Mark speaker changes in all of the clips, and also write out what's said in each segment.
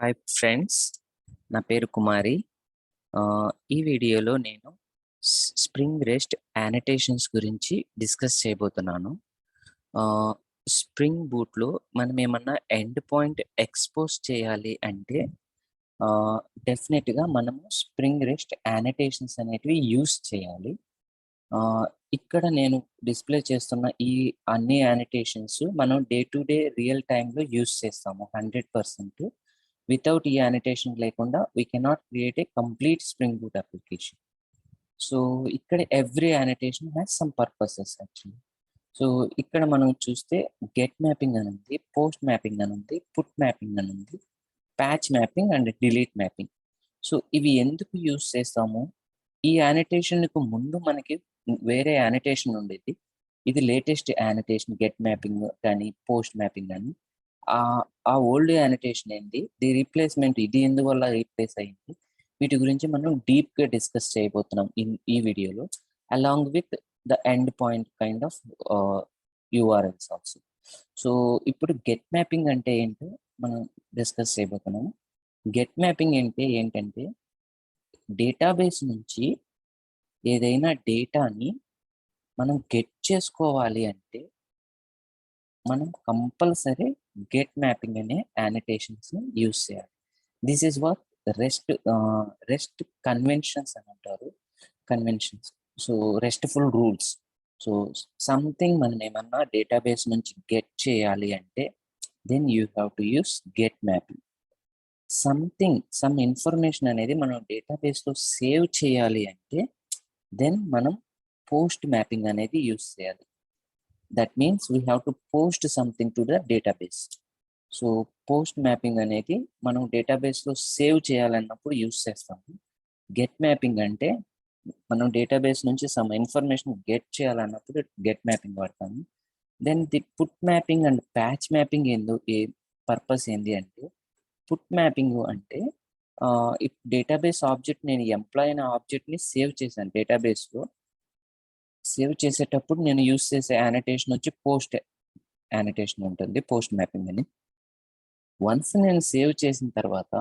Speaker 1: Hi friends, నా పేరు కుమారి. ఈ వీడియోలో నేను స్ప్రింగ్ రెస్ట్ యానటేషన్స్ గురించి డిస్కస్ చేయబోతున్నాను. స్ప్రింగ్ బూట్లో మనం ఏమన్నా ఎండ్ పాయింట్ ఎక్స్పోజ్ చేయాలి అంటే డెఫినెట్గా మనము స్ప్రింగ్ రెస్ట్ యానటేషన్స్ అనేటివి యూస్ చేయాలి. ఇక్కడ నేను డిస్ప్లే చేస్తున్న ఈ అన్ని యానటేషన్స్ మనం డే టు డే రియల్ టైంలో యూస్ చేస్తాము 100%. వితౌట్ ఈ యానిటేషన్ లేకుండా we cannot create a complete spring boot application. So ఇక్కడ every annotation has some purposes actually. So ఇక్కడ మనం చూస్తే గెట్ మ్యాపింగ్ అని ఉంది, పోస్ట్ మ్యాపింగ్ అని ఉంది, పుట్ మ్యాపింగ్ అని ఉంది, patch mapping and delete mapping. So ఇవి ఎందుకు యూస్ చేస్తాము? ఈ యానిటేషన్కు ముందు మనకి వేరే యానిటేషన్ ఉండేది. ఇది లేటెస్ట్ యానిటేషన్, గెట్ మ్యాపింగ్ కానీ పోస్ట్ మ్యాపింగ్ కానీ. ఆ ఓల్డ్ యానిటేషన్ ఏంటి, ది రీప్లేస్మెంట్ ఇది ఎందువల్ల రీప్లేస్ అయింది, వీటి గురించి మనం డీప్గా డిస్కస్ చేయబోతున్నాం ఈ వీడియోలో, along with the end point kind of URLs also. So ఇప్పుడు గెట్ మ్యాపింగ్ అంటే ఏంటో మనం డిస్కస్ చేయబోతున్నాము. గెట్ మ్యాపింగ్ అంటే ఏంటంటే డేటాబేస్ నుంచి ఏదైనా డేటాని మనం గెట్ చేసుకోవాలి అంటే మనం కంపల్సరీ గెట్ మ్యాపింగ్ అనే యానిటేషన్స్ యూస్ చేయాలి. This is what rest conventions అని అంటారు. Conventions, so restful rules. So something మనం ఏమన్నా డేటాబేస్ నుంచి గెట్ చేయాలి అంటే then you have to use get mapping. Some information అనేది మనం డేటాబేస్లో సేవ్ చేయాలి అంటే దెన్ మనం పోస్ట్ మ్యాపింగ్ అనేది యూస్ చేయాలి. That means we have to post something to the database. So post mapping అనేది మనం డేటాబేస్లో సేవ్ చేయాలన్నప్పుడు యూస్ చేస్తాము. గెట్ మ్యాపింగ్ అంటే మనం డేటాబేస్ నుంచి సమ్ ఇన్ఫర్మేషన్ గెట్ చేయాలన్నప్పుడు గెట్ మ్యాపింగ్ వాడతాము. Then the put mapping and patch mapping purpose ఏంటి అంటే, పుట్ మ్యాపింగ్ అంటే డేటాబేస్ ఆబ్జెక్ట్, నేను ఎంప్లాయ్ అయిన ఆబ్జెక్ట్ని సేవ్ చేశాను డేటాబేస్లో. సేవ్ చేసేటప్పుడు నేను యూస్ చేసే యానిటేషన్ వచ్చి పోస్ట్ యానిటేషన్ ఉంటుంది, పోస్ట్ మ్యాపింగ్ అని. వన్స్ నేను సేవ్ చేసిన తర్వాత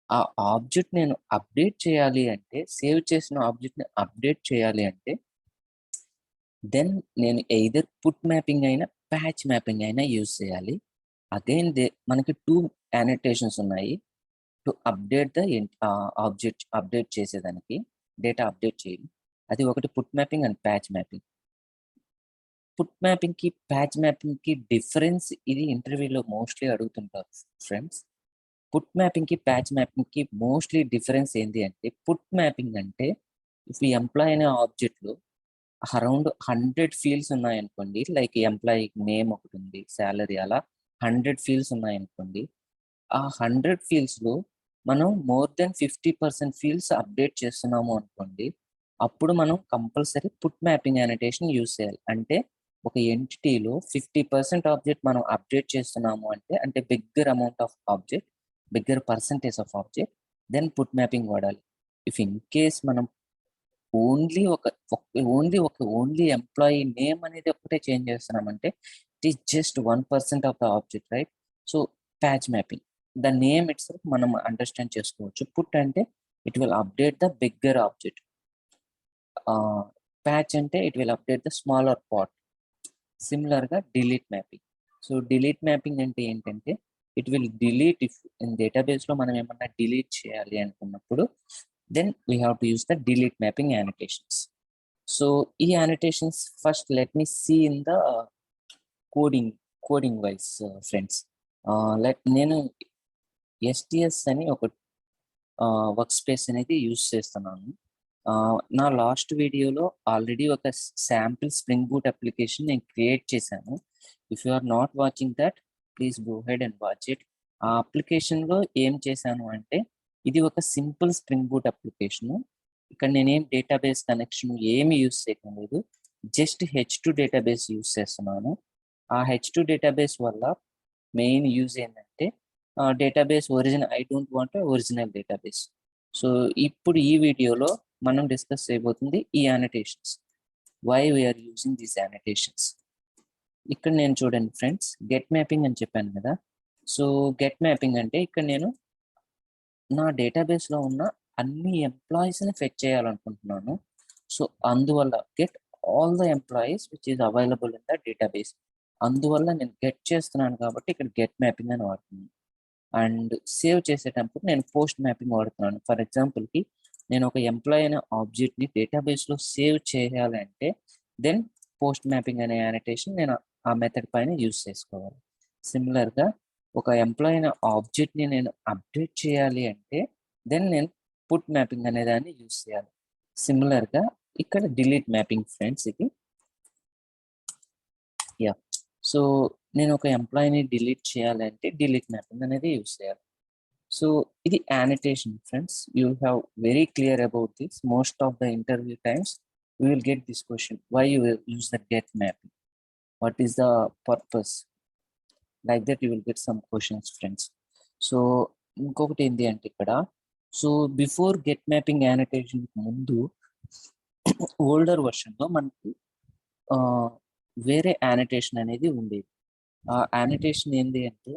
Speaker 1: ఆ ఆబ్జెక్ట్ నేను అప్డేట్ చేయాలి అంటే, సేవ్ చేసిన ఆబ్జెక్ట్ని అప్డేట్ చేయాలి అంటే దెన్ నేను ఎయిదర్ పుట్ మ్యాపింగ్ అయినా ప్యాచ్ మ్యాపింగ్ అయినా యూజ్ చేయాలి. అగైన్ మనకి 2 యానిటేషన్స్ ఉన్నాయి to update the object, update చేసేదానికి, డేటా అప్డేట్ చేయాలి. అది ఒకటి put mapping and patch mapping. Put మ్యాపింగ్కి ప్యాచ్ మ్యాపింగ్కి డిఫరెన్స్ ఇది ఇంటర్వ్యూలో మోస్ట్లీ అడుగుతుంటారు ఫ్రెండ్స్. పుట్ మ్యాపింగ్కి ప్యాచ్ మ్యాపింగ్కి మోస్ట్లీ డిఫరెన్స్ ఏంటి అంటే, పుట్ మ్యాపింగ్ అంటే ఇఫ్ ఈ ఎంప్లాయ్ అనే ఆబ్జెక్ట్లో అరౌండ్ 100 ఫీల్డ్స్ ఉన్నాయనుకోండి, లైక్ ఎంప్లాయీ నేమ్ ఒకటి ఉంది, శాలరీ, అలా 100 ఫీల్డ్స్ ఉన్నాయనుకోండి. ఆ 100 ఫీల్డ్స్లో మనం మోర్ దెన్ 50% ఫీల్డ్స్ అప్డేట్ చేస్తున్నాము అనుకోండి, అప్పుడు మనం కంపల్సరీ పుట్ మ్యాపింగ్ యానిటేషన్ యూజ్ చేయాలి. అంటే ఒక ఎంటిటీలో 50% ఆబ్జెక్ట్ మనం అప్డేట్ చేస్తున్నాము అంటే bigger amount of object, bigger percentage of object, then put mapping వాడాలి. ఇఫ్ ఇన్ కేస్ మనం ఓన్లీ ఎంప్లాయీ నేమ్ అనేది ఒకటే చేంజ్ చేస్తున్నామంటే it is just 1% of the object, right? So patch mapping, the name it's మనం understand చేసుకోవచ్చు. Put అంటే it will update the bigger object, patch అంటే it will update the smaller part. సిమిలర్గా delete mapping. So delete mapping అంటే ఏంటంటే it will delete, if in డేటాబేస్లో మనం ఏమన్నా డిలీట్ చేయాలి అనుకున్నప్పుడు then we have to use the delete mapping annotations. So annotations, first let me see in the coding wise, friends. నేను STS అని ఒక వర్క్ స్పేస్ అనేది యూస్ చేస్తున్నాను. నా లాస్ట్ వీడియోలో ఆల్రెడీ ఒక శాంపిల్ స్ప్రింగ్ బూట్ అప్లికేషన్ నేను క్రియేట్ చేశాను. If you are not watching that, please go ahead and watch it. ఆ అప్లికేషన్లో ఏం చేశాను అంటే, ఇది ఒక సింపుల్ స్ప్రింగ్ బూట్ అప్లికేషన్. ఇక్కడ నేనేం డేటాబేస్ కనెక్షన్ ఏమి యూస్ చేయడం లేదు, జస్ట్ H2 డేటాబేస్ యూస్ చేస్తున్నాను. ఆ H2 డేటాబేస్ వల్ల మెయిన్ యూజ్ ఏంటంటే, database original, I don't want original database. So ఇప్పుడు ఈ వీడియోలో మనం డిస్కస్ చేయబోతుంది ఈ annotations, why we are using these annotations. ఇక్కడ నేను చూడండి ఫ్రెండ్స్, గెట్ మ్యాపింగ్ అని చెప్పాను కదా. సో గెట్ మ్యాపింగ్ అంటే ఇక్కడ నేను నా డేటాబేస్లో ఉన్న అన్ని ఎంప్లాయీస్ని ఫెచ్ చేయాలనుకుంటున్నాను. సో అందువల్ల get all the employees which is available in the database. అందువల్ల నేను గెట్ చేస్తున్నాను కాబట్టి ఇక్కడ గెట్ మ్యాపింగ్ అని వాడుతున్నాను. అండ్ సేవ్ చేసేటప్పుడు నేను పోస్ట్ మ్యాపింగ్ వాడుతున్నాను. ఫర్ ఎగ్జాంపుల్కి నేను ఒక ఎంప్లాయీ అనే ఆబ్జెక్ట్ని డేటాబేస్లో సేవ్ చేయాలంటే దెన్ పోస్ట్ మ్యాపింగ్ అనే యానిటేషన్ నేను ఆ మెథడ్ పైన యూజ్ చేసుకోవాలి. సిమిలర్గా ఒక ఎంప్లాయీ అనే ఆబ్జెక్ట్ని నేను అప్డేట్ చేయాలి అంటే దెన్ నేను పుట్ మ్యాపింగ్ అనే దాన్ని యూజ్ చేయాలి. సిమిలర్గా ఇక్కడ డిలీట్ మ్యాపింగ్ ఫ్రెండ్స్ ఇది. యా, సో నేను ఒక ఎంప్లాయీని డిలీట్ చేయాలంటే డిలీట్ మ్యాపింగ్ అనేది యూజ్ చేయాలి. సో ఇది యానిటేషన్ friends. You have very clear about this. Most of the interview times we will get this question, why you will use the get mapping, what is the purpose, like that you will get some questions friends. So ఇంకొకటి ఏంటి అంటే ఇక్కడ, so before get mapping యానిటేషన్ ముందు older వర్షన్లో మనకి వేరే యానిటేషన్ అనేది ఉండేది. ఆ యానిటేషన్ ఏంటి అంటే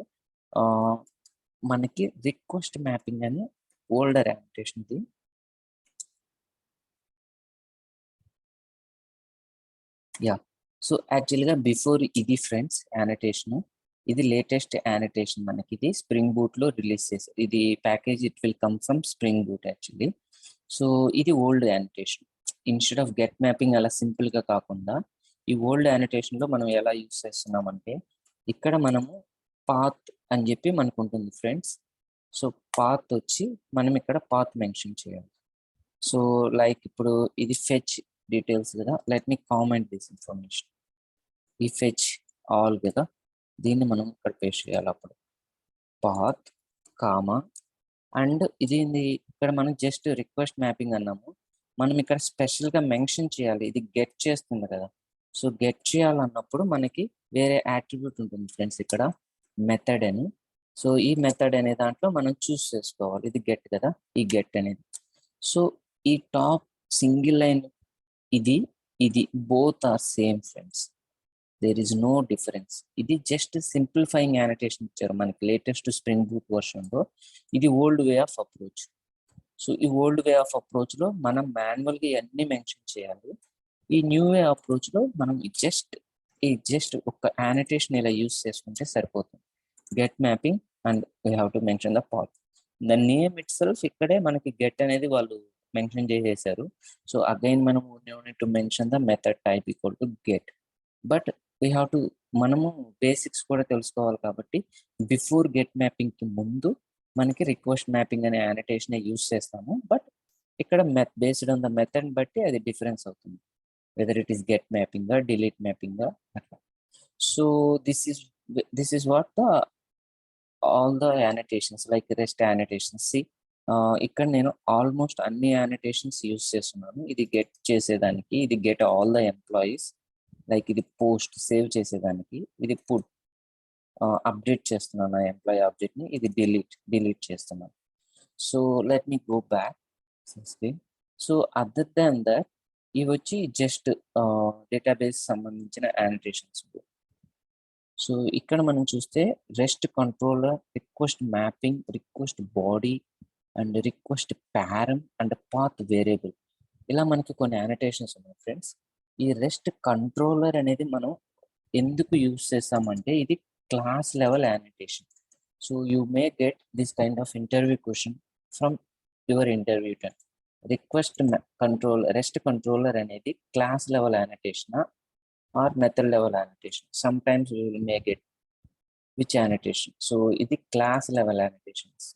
Speaker 1: మనకి రిక్వెస్ట్ మ్యాపింగ్ అని ఓల్డర్ యానిటేషన్ ఇది. యా, సో యాక్చువల్గా బిఫోర్ ఇది ఫ్రెండ్స్ యానిటేషన్, ఇది లేటెస్ట్ యానిటేషన్. మనకి ఇది స్ప్రింగ్ బూట్లో రిలీజ్ చేశారు. ఇది package it will come from spring boot actually. So ఇది old annotation. Instead of get mapping అలా సింపుల్గా కాకుండా ఈ ఓల్డ్ యానిటేషన్లో మనం ఎలా యూజ్ చేస్తున్నామంటే ఇక్కడ మనము పాత్ అని చెప్పి మనకు ఉంటుంది ఫ్రెండ్స్. సో పాత్ వచ్చి మనం ఇక్కడ పాత్ మెన్షన్ చేయాలి. సో లైక్ ఇప్పుడు ఇది ఫెచ్ డీటెయిల్స్ కదా, let me comment this information. ఈ ఫెచ్ ఆల్ కదా, దీన్ని మనం ఇక్కడ పేస్ట్ చేయాలి. అప్పుడు పాత్ కామా అండ్ ఇది ఇక్కడ మనం జస్ట్ రిక్వెస్ట్ మ్యాపింగ్ అన్నాము. మనం ఇక్కడ స్పెషల్గా మెన్షన్ చేయాలి, ఇది గెట్ చేస్తుంది కదా. సో గెట్ చేయాలన్నప్పుడు మనకి వేరే యాట్రిబ్యూట్ ఉంటుంది ఫ్రెండ్స్, ఇక్కడ మెథడ్ అని. సో ఈ మెథడ్ అనే దాంట్లో మనం చూస్ చేసుకోవాలి, ఇది గెట్ కదా, ఈ గెట్ అనేది. సో ఈ టాప్ సింగిల్ లైన్ ఇది ఇది both are same friends, there is no difference. ఇది జస్ట్ సింప్లిఫైయింగ్ యానిటేషన్ ఇచ్చారు మనకి లేటెస్ట్ స్ప్రింగ్ బూట్ వర్షన్లో. ఇది old way of approach. So ఈ ఓల్డ్ వే ఆఫ్ అప్రోచ్లో మనం మాన్యువల్గా ఇవన్నీ మెన్షన్ చేయాలి. ఈ న్యూ వే అప్రోచ్లో మనం జస్ట్ ఒక యానిటేషన్ ఇలా యూజ్ చేసుకుంటే సరిపోతుంది. Get mapping and we have to mention the path. The name it self ఇక్కడే మనకి గెట్ అనేది వాళ్ళు మెన్షన్ చేసేసారు. సో అగైన్ మనం need to mention the method type equal to get. But we have to, మనము basics కూడా తెలుసుకోవాలి కాబట్టి బిఫోర్ గెట్ మ్యాపింగ్కి ముందు మనకి రిక్వెస్ట్ మ్యాపింగ్ అనే యానిటేషన్ యూజ్ చేస్తాము. బట్ ఇక్కడ బేస్డ్ ఆన్ ద మెథడ్ బట్టి అది డిఫరెన్స్ అవుతుంది, whether it is get mapping delete mapping అట్లా. So this is what the all the annotations like rest annotations. ఇక్కడ నేను ఆల్మోస్ట్ అన్ని యానిటేషన్స్ యూజ్ చేస్తున్నాను. ఇది గెట్ చేసేదానికి, ఇది get all the employees, like ఇది పోస్ట్ సేవ్ చేసేదానికి, ఇది పుట్ అప్డేట్ చేస్తున్నాను ఆ ఎంప్లాయీ ఆబ్జెక్ట్ని, ఇది డిలీట్ చేస్తున్నాను. So let me go back screen. So other than that ఇవి వచ్చి జస్ట్ డేటాబేస్ సంబంధించిన యానిటేషన్స్. సో ఇక్కడ మనం చూస్తే rest controller, request mapping, request body and request ప్యారమ్ and path variable, ఇలా మనకి కొన్ని యానిటేషన్స్ ఉన్నాయి ఫ్రెండ్స్. ఈ రెస్ట్ కంట్రోలర్ అనేది మనం ఎందుకు యూజ్ చేస్తామంటే ఇది class level annotation. So you may get this kind of interview question from your interview time. Rest controller అనేది class level annotation or method level annotation. Some times you will may get which annotation. So ఇది class level annotations.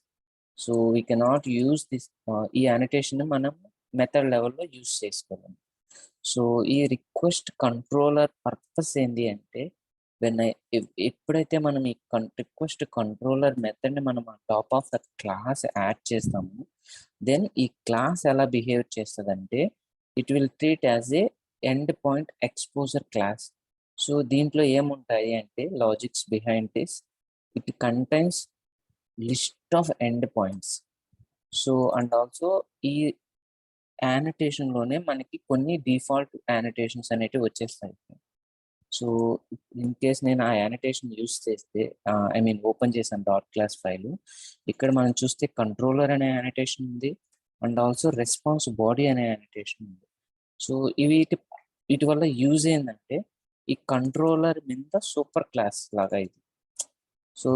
Speaker 1: So we cannot use this, ఈ annotation మనం method లెవెల్లో use చేసుకోలేము. So ఈ request controller purpose ఏంటి అంటే ఎప్పుడైతే మనం ఈ రిక్వెస్ట్ కంట్రోలర్ మెథడ్ని మనం top of the class add చేస్తాము, దెన్ ఈ క్లాస్ ఎలా బిహేవ్ చేస్తుంది అంటే it will treat as a end point exposure class. So దీంట్లో ఏముంటాయి అంటే logics behind this, it contains list of end points. So and also ఈ యానిటేషన్లోనే మనకి కొన్ని డిఫాల్ట్ యానిటేషన్స్ అనేటివి వచ్చేస్తాయి. సో ఇన్ కేస్ నేను ఆ యానిటేషన్ యూస్ చేస్తే ఐ మీన్ ఓపెన్ చేశాను డాట్ క్లాస్ ఫైల్. ఇక్కడ మనం చూస్తే కంట్రోలర్ అనే యానిటేషన్ ఉంది అండ్ ఆల్సో రెస్పాన్స్ బాడీ అనే యానిటేషన్ ఉంది. సో వీటి వల్ల యూజ్ ఏంటంటే ఈ కంట్రోలర్ మీద సూపర్ క్లాస్ లాగా ఇది. So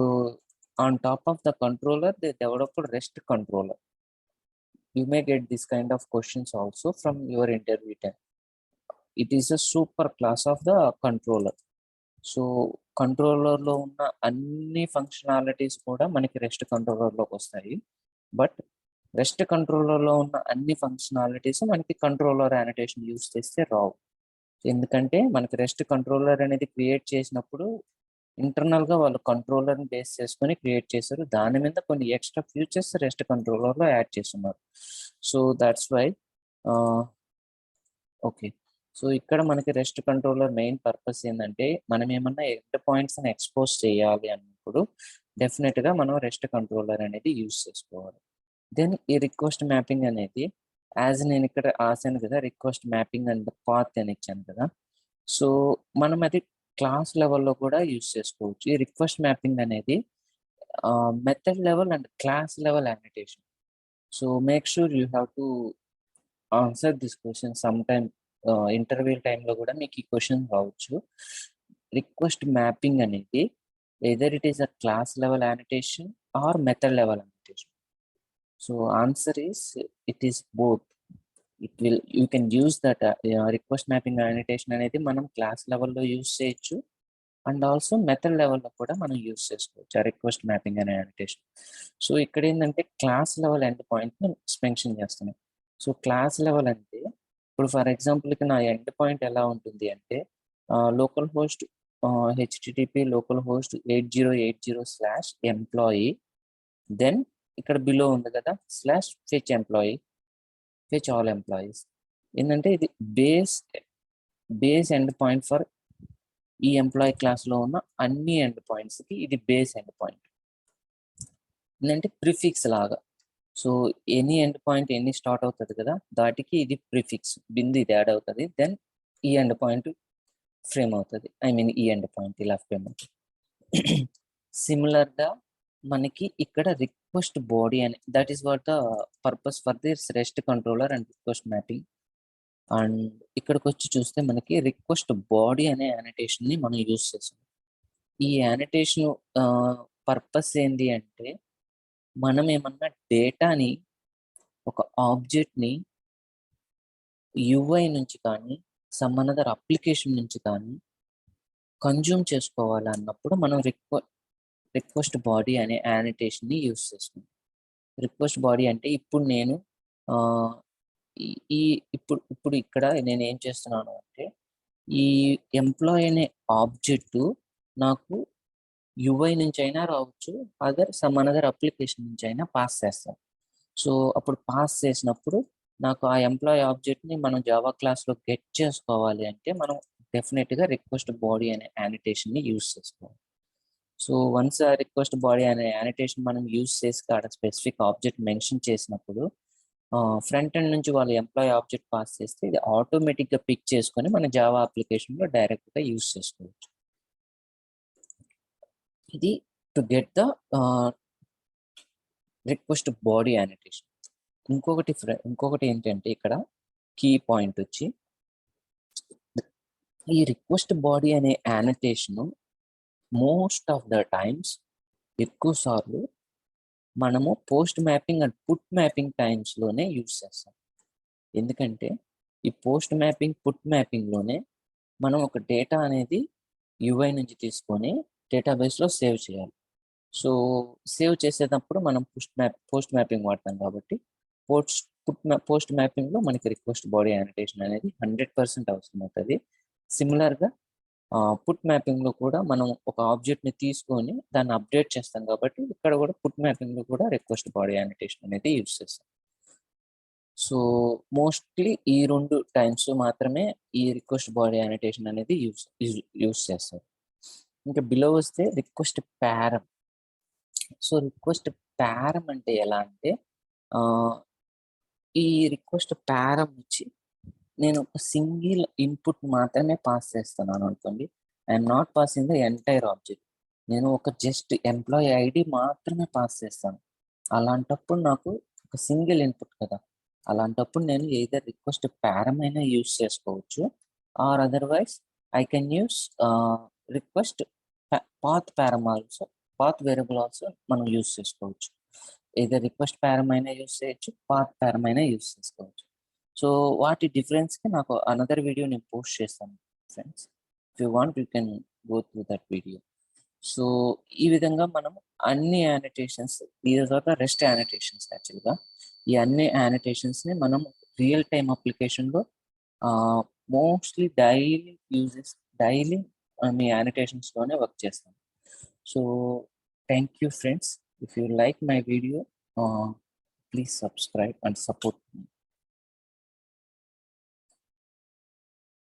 Speaker 1: on top of the controller they developed rest controller. You may get this kind of questions also from your interview time. It is a super class of the controller. So కంట్రోలర్లో ఉన్న అన్ని functionalities కూడా మనకి rest కంట్రోలర్లోకి వస్తాయి. But rest కంట్రోలర్లో ఉన్న అన్ని functionalities మనకి controller యానిటేషన్ use చేస్తే రావు. ఎందుకంటే మనకి రెస్ట్ కంట్రోలర్ అనేది క్రియేట్ చేసినప్పుడు ఇంటర్నల్గా వాళ్ళు కంట్రోలర్ని బేస్ చేసుకొని క్రియేట్ చేశారు. దాని మీద కొన్ని ఎక్స్ట్రా ఫీచర్స్ రెస్ట్ కంట్రోలర్లో యాడ్ చేస్తున్నారు. So that's why okay. So ఇక్కడ మనకి రెస్ట్ కంట్రోలర్ మెయిన్ పర్పస్ ఏంటంటే మనం ఏమన్నా ఎండ్ పాయింట్స్ని ఎక్స్పోజ్ చేయాలి అన్నప్పుడు డెఫినెట్గా మనం రెస్ట్ కంట్రోలర్ అనేది యూజ్ చేసుకోవాలి. దెన్ ఈ రిక్వెస్ట్ మ్యాపింగ్ అనేది నేను ఇక్కడ రాశాను కదా, రిక్వెస్ట్ మ్యాపింగ్ అండ్ పాత్ అని ఇచ్చాను కదా. సో మనం అది క్లాస్ లెవెల్లో కూడా యూజ్ చేసుకోవచ్చు. ఈ రిక్వెస్ట్ మ్యాపింగ్ అనేది method level and class level annotation. So make sure you have to answer this question some time. Interview టైంలో కూడా మీకు ఈ క్వశ్చన్ రావచ్చు. రిక్వెస్ట్ మ్యాపింగ్ అనేది either it is a class level annotation or method level annotation. So answer is it is both. You can use that request mapping annotation అనేది మనం class లెవెల్లో use చేయొచ్చు అండ్ ఆల్సో మెథడ్ లెవెల్లో కూడా మనం use చేసుకోవచ్చు ఆ రిక్వెస్ట్ మ్యాపింగ్ అనే యానిటేషన్. సో ఇక్కడ ఏంటంటే క్లాస్ లెవెల్ ఎండ్ పాయింట్ని మెన్షన్ చేస్తున్నాం. సో క్లాస్ లెవెల్ అంటే ఇప్పుడు ఫర్ ఎగ్జాంపుల్కి నా ఎండ్ పాయింట్ ఎలా ఉంటుంది అంటే local host HTTP local host 8080/employee. Then ఇక్కడ బిలో ఉంది కదా /fetch employee, fetch all employees. ఏంటంటే ఇది బేస్ ఎండ్ పాయింట్ ఫర్ ఈ ఎంప్లాయీ క్లాస్లో ఉన్న అన్ని ఎండ్ పాయింట్స్కి ఇది బేస్ ఎండ్ పాయింట్. ఏంటంటే ప్రిఫిక్స్ లాగా. సో ఎనీ ఎండ్ పాయింట్ ఎన్ని స్టార్ట్ అవుతుంది కదా దాటికి ఇది ప్రిఫిక్స్ బిందు ఇది యాడ్ అవుతుంది. దెన్ ఈ ఎండ్ పాయింట్ ఫ్రేమ్ అవుతుంది. ఐ మీన్ ఈ ఎండ్ పాయింట్ ఇలా ఫ్రేమ్ అవుతుంది. సిమిలర్గా మనకి ఇక్కడ రిక్వెస్ట్ బాడీ అని that is what the purpose for this rest controller and request mapping. And ఇక్కడికి వచ్చి చూస్తే మనకి రిక్వెస్ట్ బాడీ అనే యానిటేషన్ని మనం యూజ్ చేస్తాం. ఈ యానిటేషన్ పర్పస్ ఏంటి అంటే మనం ఏమన్నా డేటాని ఒక ఆబ్జెక్ట్ని యూఐ నుంచి కానీ సమ్ అనదర్ అప్లికేషన్ నుంచి కానీ కన్జ్యూమ్ చేసుకోవాలి అన్నప్పుడు మనం రిక్వెస్ట్ బాడీ అనే యానిటేషన్ని యూజ్ చేస్తాం. రిక్వెస్ట్ బాడీ అంటే ఇప్పుడు నేను ఇప్పుడు ఇక్కడ నేను ఏం చేస్తున్నాను అంటే ఈ ఎంప్లాయీ అనే ఆబ్జెక్ట్ నాకు యూఐ నుంచి అయినా రావచ్చు, సమ్ అనదర్ అప్లికేషన్ నుంచి అయినా పాస్ చేస్తాం. సో అప్పుడు పాస్ చేసినప్పుడు నాకు ఆ ఎంప్లాయీ ఆబ్జెక్ట్ని మనం జావా క్లాస్లో గెట్ చేసుకోవాలి అంటే మనం డెఫినెట్గా రిక్వెస్ట్ బాడీ అనే యానిటేషన్ని యూజ్ చేసుకోవాలి. సో వన్స్ ఆ రిక్వెస్ట్ బాడీ అనే యానిటేషన్ మనం యూజ్ చేసి కాడ స్పెసిఫిక్ ఆబ్జెక్ట్ మెన్షన్ చేసినప్పుడు ఫ్రంట్ ఎండ్ నుంచి వాళ్ళు ఎంప్లాయీ ఆబ్జెక్ట్ పాస్ చేస్తే ఇది ఆటోమేటిక్గా పిక్ చేసుకొని మన జావా అప్లికేషన్లో డైరెక్ట్గా యూజ్ చేసుకోవచ్చు. ఇది to get the request body యానిటేషన్. ఇంకొకటి ఏంటంటే ఇక్కడ కీ పాయింట్ వచ్చి ఈ రిక్వెస్ట్ బాడీ అనే annotation most of the times ఎక్కువ సార్లు మనము post mapping and put mapping టైమ్స్లోనే యూజ్ చేస్తాం. ఎందుకంటే ఈ పోస్ట్ మ్యాపింగ్ పుట్ మ్యాపింగ్లోనే మనం ఒక డేటా అనేది యూఐ నుంచి తీసుకొని డేటాబేస్లో సేవ్ చేయాలి. సో సేవ్ చేసేటప్పుడు మనం పోస్ట్ మ్యాపింగ్ వాడతాం కాబట్టి పోస్ట్ మ్యాపింగ్లో మనకి రిక్వెస్ట్ బాడీ యానిటేషన్ అనేది 100% అవసరం అవుతుంది. సిమిలర్గా పుట్ మ్యాపింగ్లో కూడా మనం ఒక ఆబ్జెక్ట్ని తీసుకొని దాన్ని అప్డేట్ చేస్తాం కాబట్టి ఇక్కడ కూడా పుట్ మ్యాపింగ్లో కూడా రిక్వెస్ట్ బాడీ యానిటేషన్ అనేది యూజ్ చేస్తాం. సో మోస్ట్లీ ఈ 2 టైమ్స్ మాత్రమే ఈ రిక్వెస్ట్ బాడీ యానిటేషన్ అనేది యూజ్ చేస్తారు. ఇంకా బిలో వస్తే రిక్వెస్ట్ ప్యారం. సో రిక్వెస్ట్ ప్యారం అంటే ఎలా అంటే ఈ రిక్వెస్ట్ ప్యారం వచ్చి నేను ఒక సింగిల్ ఇన్పుట్ మాత్రమే పాస్ చేస్తున్నాను అనుకోండి. I'm not passing the entire object. నేను ఒక జస్ట్ ఎంప్లాయీ ఐడి మాత్రమే పాస్ చేస్తాను. అలాంటప్పుడు నాకు ఒక సింగిల్ ఇన్పుట్ కదా, అలాంటప్పుడు నేను ఏదర్ రిక్వెస్ట్ పారం అయినా యూస్ చేసుకోవచ్చు, or otherwise I can use request path పారం ఆల్సో, పాత్ వేరియబుల్ ఆల్సో మనం యూస్ చేసుకోవచ్చు. ఏదర్ రిక్వెస్ట్ పారం అయినా యూస్ చేయొచ్చు, పాత్ పారం అయినా యూస్ చేసుకోవచ్చు. సో వాటి డిఫరెన్స్కి నాకు అనదర్ వీడియో నేను పోస్ట్ చేస్తాను friends. If you want you can go through that video. So ఈ విధంగా మనం అన్ని యానిటేషన్స్, these are the rest annotations యాక్చువల్గా. ఈ అన్ని యానిటేషన్స్ని మనం రియల్ టైమ్ అప్లికేషన్లో మోస్ట్లీ డైలీ మీ యానిటేషన్స్లోనే వర్క్ చేస్తాం. So thank you friends. If you like my video, please subscribe and support me.